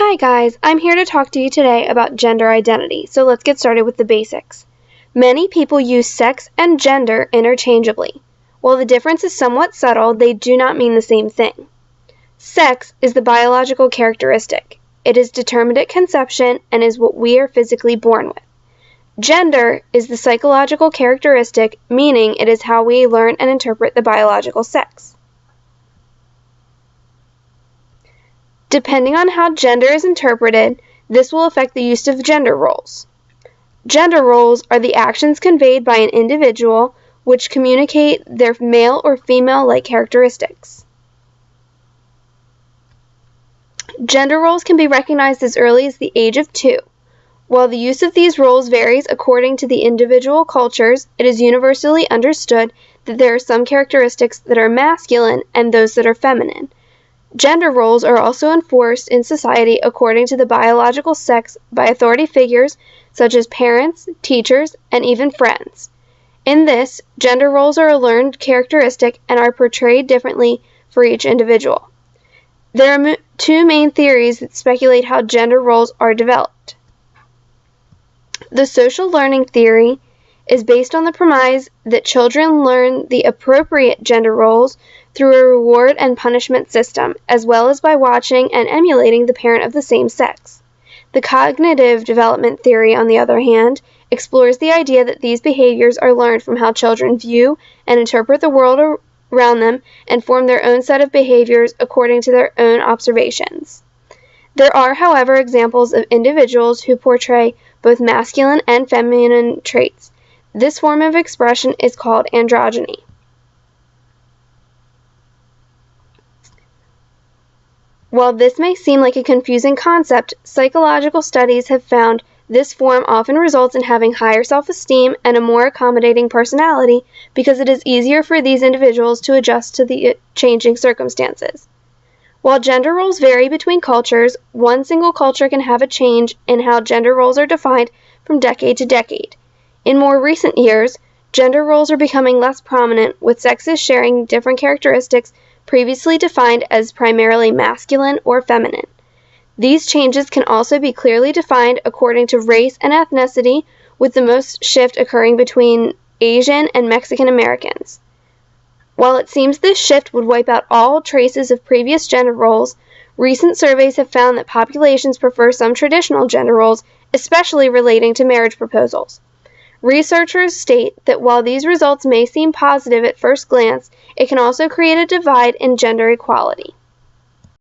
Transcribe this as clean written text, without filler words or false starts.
Hi guys, I'm here to talk to you today about gender identity, so let's get started with the basics. Many people use sex and gender interchangeably. While the difference is somewhat subtle, they do not mean the same thing. Sex is the biological characteristic. It is determined at conception and is what we are physically born with. Gender is the psychological characteristic, meaning it is how we learn and interpret the biological sex. Depending on how gender is interpreted, this will affect the use of gender roles. Gender roles are the actions conveyed by an individual which communicate their male or female-like characteristics. Gender roles can be recognized as early as the age of 2. While the use of these roles varies according to the individual cultures, it is universally understood that there are some characteristics that are masculine and those that are feminine. Gender roles are also enforced in society according to the biological sex by authority figures such as parents, teachers, and even friends. In this, gender roles are a learned characteristic and are portrayed differently for each individual. There are two main theories that speculate how gender roles are developed. The social learning theory is based on the premise that children learn the appropriate gender roles through a reward and punishment system, as well as by watching and emulating the parent of the same sex. The cognitive development theory, on the other hand, explores the idea that these behaviors are learned from how children view and interpret the world around them and form their own set of behaviors according to their own observations. There are, however, examples of individuals who portray both masculine and feminine traits. This form of expression is called androgyny. While this may seem like a confusing concept, psychological studies have found this form often results in having higher self-esteem and a more accommodating personality because it is easier for these individuals to adjust to the changing circumstances. While gender roles vary between cultures, one single culture can have a change in how gender roles are defined from decade to decade. In more recent years, gender roles are becoming less prominent, with sexes sharing different characteristics previously defined as primarily masculine or feminine. These changes can also be clearly defined according to race and ethnicity, with the most shift occurring between Asian and Mexican Americans. While it seems this shift would wipe out all traces of previous gender roles, recent surveys have found that populations prefer some traditional gender roles, especially relating to marriage proposals. Researchers state that while these results may seem positive at first glance, it can also create a divide in gender equality.